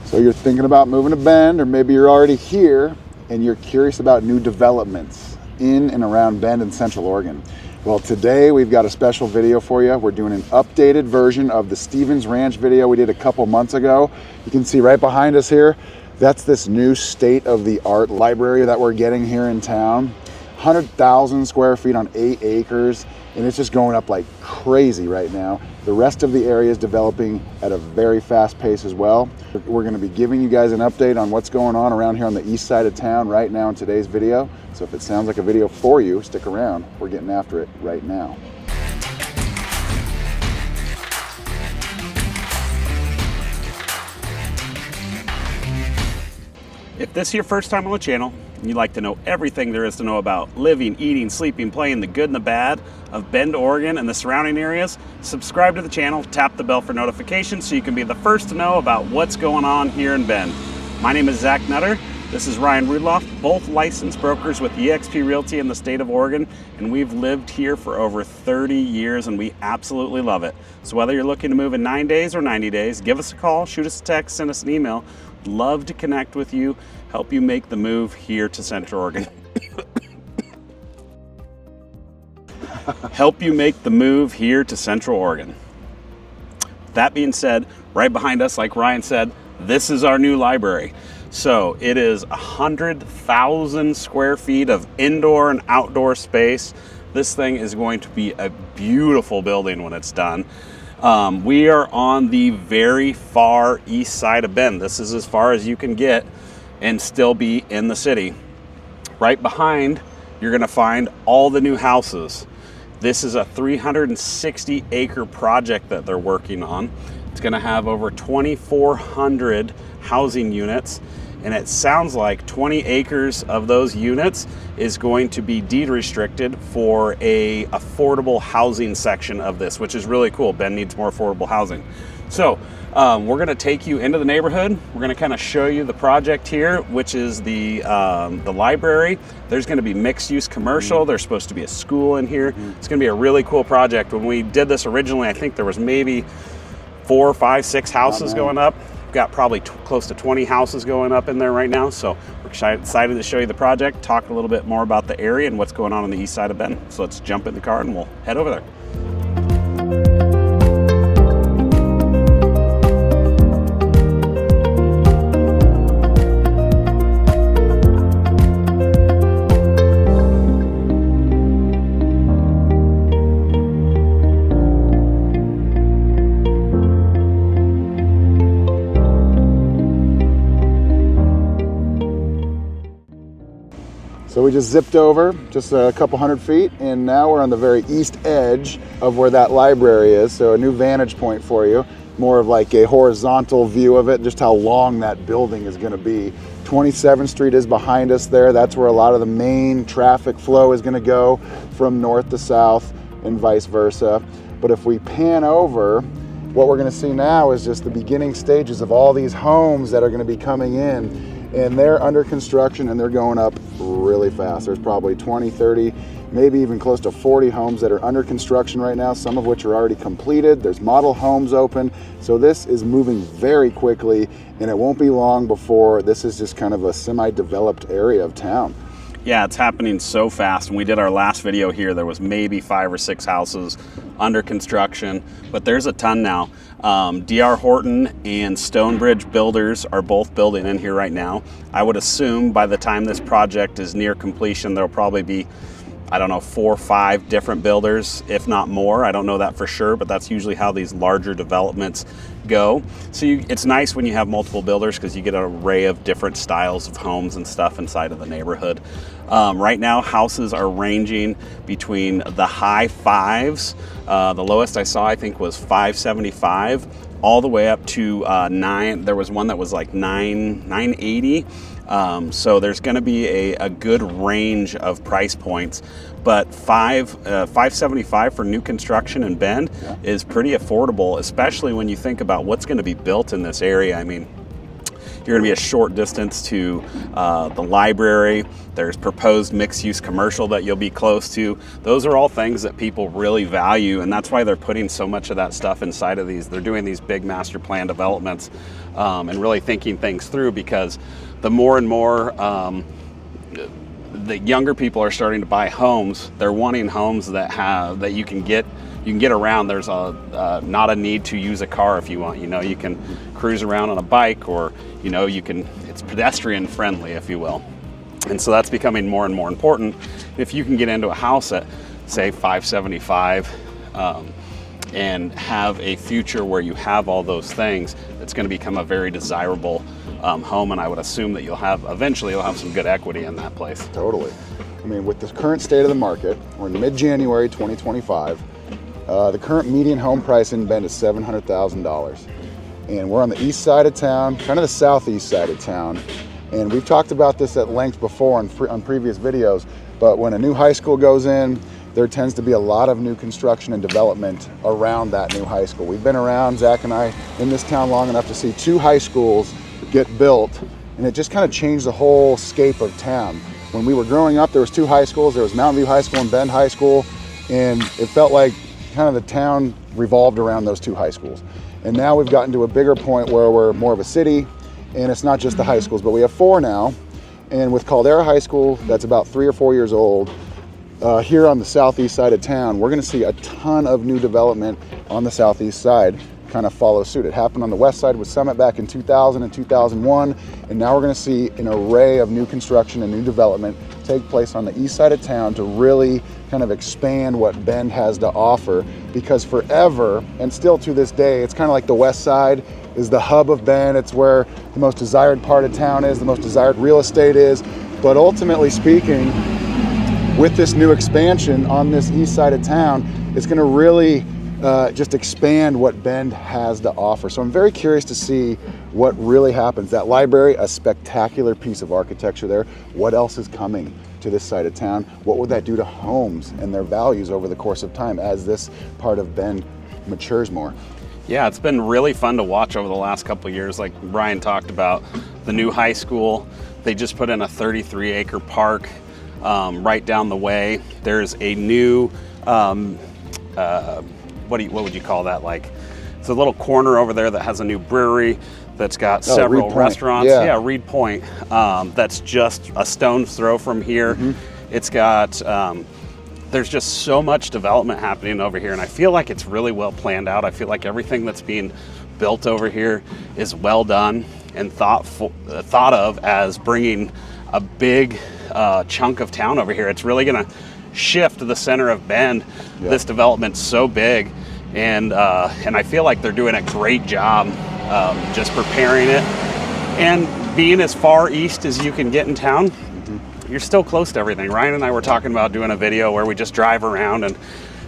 So you're thinking about moving to Bend, or maybe you're already here and you're curious about new developments in and around Bend and Central Oregon. Well, today we've got a special video for you. We're doing an updated version of the Stevens Ranch video we did a couple months ago. You can see right behind us here, that's this new state-of-the-art library that we're getting here in town. 100,000 square feet on 8 acres, and it's just going up like crazy right now. The rest of the area is developing at a very fast pace as well. We're going to be giving you guys an update on what's going on around here on the east side of town right now in today's video. So if it sounds like a video for you, stick around. We're getting after it right now. If this is your first time on the channel and you'd like to know everything there is to know about living, eating, sleeping, playing, the good and the bad of Bend, Oregon and the surrounding areas, subscribe to the channel, tap the bell for notifications so you can be the first to know about what's going on here in Bend. My name is Zach Nutter. This is Ryan Rudloff, both licensed brokers with eXp Realty in the state of Oregon, and we've lived here for over 30 years and we absolutely love it. So whether you're looking to move in 9 days or 90 days, give us a call, shoot us a text, send us an email. Love to connect with you, help you make the move here to Central Oregon. Help you make the move here to Central Oregon. That being said, right behind us, like Ryan said, this is our new library. So it is 100,000 square feet of indoor and outdoor space. This thing is going to be a beautiful building when it's done. We are on the very far east side of Bend. This is as far as you can get and still be in the city. Right behind, you're gonna find all the new houses. This is a 360 acre project that they're working on. It's gonna have over 2,400 housing units, and it sounds like 20 acres of those units is going to be deed restricted for a affordable housing section of this, which is really cool. Bend needs more affordable housing. So we're gonna take you into the neighborhood. We're gonna kind of show you the project here, which is the library. There's gonna be mixed use commercial. There's supposed to be a school in here. It's gonna be a really cool project. When we did this originally, I think there was maybe 4, 5, 6 houses going up. We've got probably close to 20 houses going up in there right now. So we're excited to show you the project, talk a little bit more about the area and what's going on the east side of Bend. So let's jump in the car and we'll head over there. So we just zipped over just a couple hundred feet, and now we're on the very east edge of where that library is. So a new vantage point for you, more of like a horizontal view of it, just how long that building is gonna be. 27th Street is behind us there. That's where a lot of the main traffic flow is gonna go from north to south and vice versa. But if we pan over, what we're gonna see now is just the beginning stages of all these homes that are gonna be coming in. And they're under construction and they're going up really fast. There's probably 20, 30, maybe even close to 40 homes that are under construction right now, some of which are already completed. There's model homes open. So this is moving very quickly, and it won't be long before this is just kind of a semi-developed area of town. Yeah, it's happening so fast. When we did our last video here, there was maybe 5 or 6 houses under construction, but there's a ton now. D.R. Horton and Stonebridge Builders are both building in here right now. I would assume by the time this project is near completion, there'll probably be, I don't know, 4 or 5 different builders, if not more. I don't know that for sure, but that's usually how these larger developments go. So it's nice when you have multiple builders because you get an array of different styles of homes and stuff inside of the neighborhood. Right now, houses are ranging between the high 5s. The lowest I saw, I think, was 575, all the way up to 9. There was one that was like 980. So there's going to be a good range of price points, but 575 for new construction in Bend is pretty affordable, especially when you think about what's going to be built in this area. I mean, You're going to be a short distance to the library. There's proposed mixed-use commercial that you'll be close to. Those are all things that people really value, and that's why they're putting so much of that stuff inside of these. They're doing these big master plan developments and really thinking things through, because the more and more the younger people are starting to buy homes, they're wanting homes that you can get around. There's not a need to use a car if you want. You can cruise around on a bike, or it's pedestrian friendly, if you will. And so that's becoming more and more important. If you can get into a house at, say, 575 and have a future where you have all those things, it's going to become a very desirable home, and I would assume that eventually you'll have some good equity in that place. Totally. I mean, with the current state of the market, we're in mid-January 2025. The current median home price in Bend is $700,000. And we're on the east side of town, kind of the southeast side of town. And we've talked about this at length before on previous videos, but when a new high school goes in, there tends to be a lot of new construction and development around that new high school. We've been around, Zach and I, in this town long enough to see 2 high schools get built, and it just kind of changed the whole scape of town. When we were growing up, there was 2 high schools. There was Mountain View High School and Bend High School, and it felt like kind of the town revolved around those 2 high schools. And now we've gotten to a bigger point where we're more of a city, and it's not just the high schools, but we have 4 now. And with Caldera High School, that's about 3 or 4 years old, here on the southeast side of town, we're going to see a ton of new development on the southeast side kind of follow suit. It happened on the west side with Summit back in 2000 and 2001, and now we're going to see an array of new construction and new development take place on the east side of town to really kind of expand what Bend has to offer, because forever, and still to this day, it's kind of like the west side is the hub of Bend. It's where the most desired part of town is, the most desired real estate is. But ultimately speaking, with this new expansion on this east side of town, it's going to really just expand what Bend has to offer. So I'm very curious to see what really happens. That library, a spectacular piece of architecture there. What else is coming to this side of town? What would that do to homes and their values over the course of time as this part of Bend matures more? Yeah, it's been really fun to watch over the last couple of years. Like Brian talked about, the new high school, they just put in a 33-acre park right down the way. There's a new what would you call that? Like, it's a little corner over there that has a new brewery that's got several restaurants. Yeah, Reed Point. That's just a stone's throw from here. Mm-hmm. It's got, there's just so much development happening over here, and I feel like it's really well planned out. I feel like everything that's being built over here is well done and thought of as bringing a big chunk of town over here. It's really gonna shift the center of Bend. Yeah. This development's so big, and I feel like they're doing a great job just preparing it and being as far east as you can get in town. Mm-hmm. You're still close to everything. Ryan and I were talking about doing a video where we just drive around and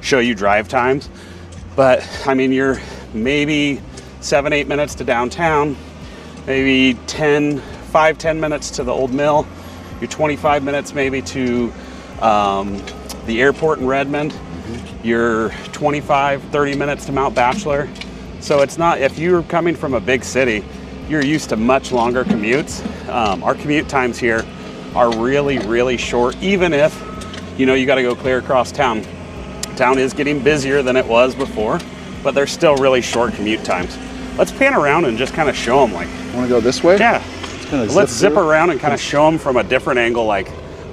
show you drive times, but I mean, you're maybe 7-8 minutes to downtown, maybe 5-10 minutes to the old mill. You're 25 minutes maybe to the airport in Redmond. Mm-hmm. You're 25-30 minutes to Mount Bachelor. So it's not, if you're coming from a big city, you're used to much longer commutes. Our commute times here are really, really short, even if, you got to go clear across town. Town is getting busier than it was before, but they're still really short commute times. Let's pan around and just kind of show them, like. Want to go this way? Yeah. Let's zip around and kind of show them from a different angle, like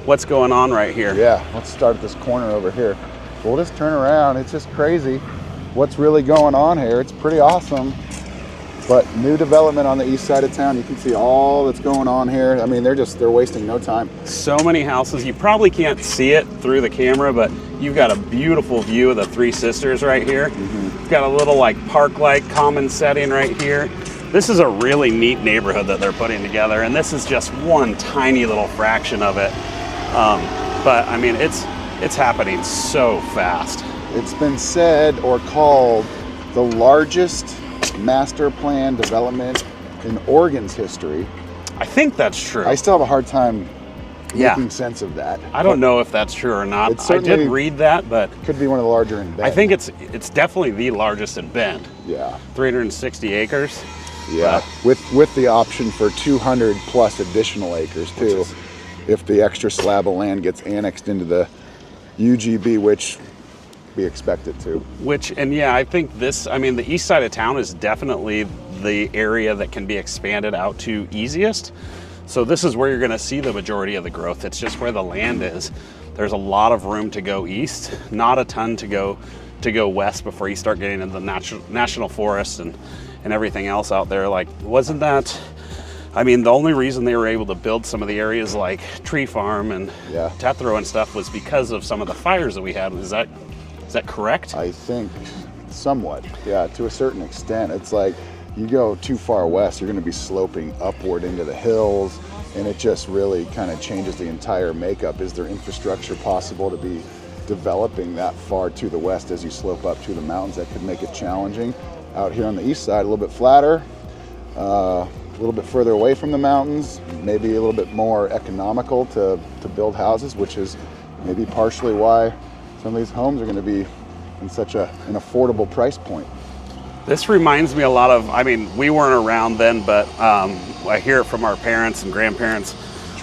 what's going on right here. Yeah, let's start at this corner over here. We'll just turn around. It's just crazy what's really going on here. It's pretty awesome. But new development on the east side of town. You can see all that's going on here. I mean, they're wasting no time. So many houses. You probably can't see it through the camera, but you've got a beautiful view of the Three Sisters right here. Mm-hmm. You've got a little like park-like common setting right here. This is a really neat neighborhood that they're putting together, and this is just one tiny little fraction of it. But I mean, it's happening so fast. It's been said or called the largest master plan development in Oregon's history. I think that's true. I still have a hard time making sense of that. I don't know if that's true or not. I did read that, but could be one of the larger in Bend. I think it's definitely the largest in Bend. Yeah. 360 acres. Yeah, with the option for 200 plus additional acres too, if the extra slab of land gets annexed into the UGB, which we expect it to. And yeah, I think this, I mean, the east side of town is definitely the area that can be expanded out to easiest. So this is where you're gonna see the majority of the growth. It's just where the land is. There's a lot of room to go east, not a ton to go west before you start getting into the national forest and everything else out there. Like, wasn't that, I mean, the only reason they were able to build some of the areas like Tree Farm and Tethro and stuff was because of some of the fires that we had. Is that correct? I think somewhat, yeah, to a certain extent. It's like you go too far west, you're going to be sloping upward into the hills, and it just really kind of changes the entire makeup. Is there infrastructure possible to be developing that far to the west as you slope up to the mountains? That could make it challenging. Out here on the east side, a little bit flatter, a little bit further away from the mountains, maybe a little bit more economical to build houses, which is maybe partially why some of these homes are going to be in such an affordable price point. This reminds me a lot of, I mean, we weren't around then, but I hear it from our parents and grandparents.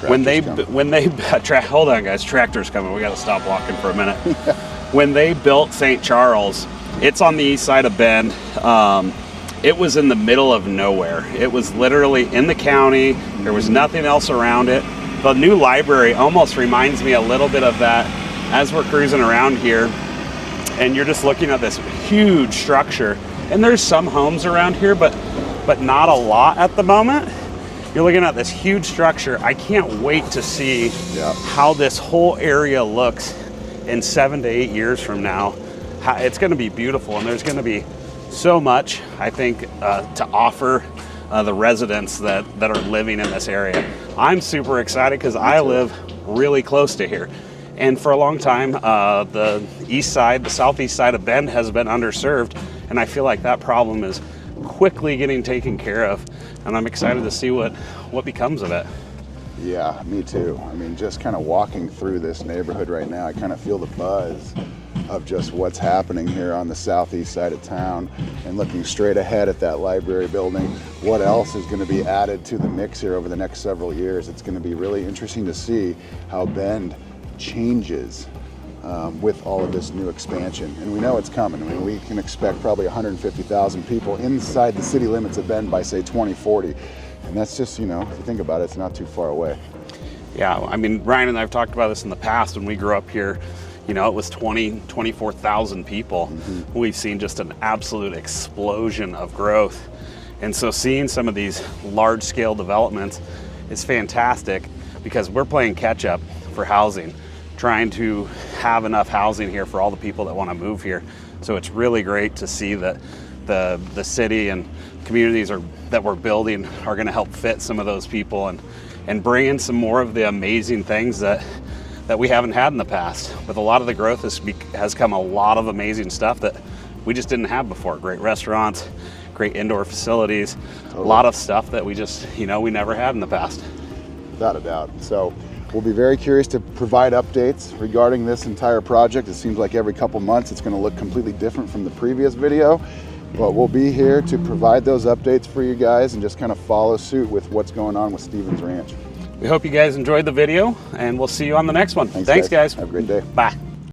When they hold on guys, tractor's coming, we got to stop walking for a minute. When they built St. Charles, it's on the east side of Bend. It was in the middle of nowhere. It was literally in the county. There was nothing else around it. The new library almost reminds me a little bit of that as we're cruising around here, and you're just looking at this huge structure. And there's some homes around here, but not a lot at the moment. You're looking at this huge structure. I can't wait to see how this whole area looks in 7 to 8 years from now. It's going to be beautiful, and there's going to be so much, I think, to offer the residents that are living in this area. I'm super excited because I live really close to here. And for a long time, the east side, the southeast side of Bend has been underserved. And I feel like that problem is quickly getting taken care of. And I'm excited to see what becomes of it. Yeah, me too. I mean, just kind of walking through this neighborhood right now, I kind of feel the buzz of just what's happening here on the southeast side of town, and looking straight ahead at that library building. What else is going to be added to the mix here over the next several years? It's going to be really interesting to see how Bend changes with all of this new expansion. And we know it's coming. I mean, we can expect probably 150,000 people inside the city limits of Bend by, say, 2040. And that's just, you know, if you think about it, it's not too far away. Yeah, I mean, Ryan and I have talked about this in the past. When we grew up here, you know, it was 24,000 people. Mm-hmm. We've seen just an absolute explosion of growth. And so seeing some of these large-scale developments is fantastic, because we're playing catch-up for housing, trying to have enough housing here for all the people that want to move here. So it's really great to see that the city and communities that we're building are going to help fit some of those people and bring in some more of the amazing things that we haven't had in the past. With a lot of the growth has come a lot of amazing stuff that we just didn't have before. Great restaurants, great indoor facilities, a lot of stuff that we just, you know, we never had in the past. Without a doubt. So we'll be very curious to provide updates regarding this entire project. It seems like every couple months it's going to look completely different from the previous video, but we'll be here to provide those updates for you guys and just kind of follow suit with what's going on with Stevens Ranch. We hope you guys enjoyed the video, and we'll see you on the next one. Thanks guys. Have a great day. Bye.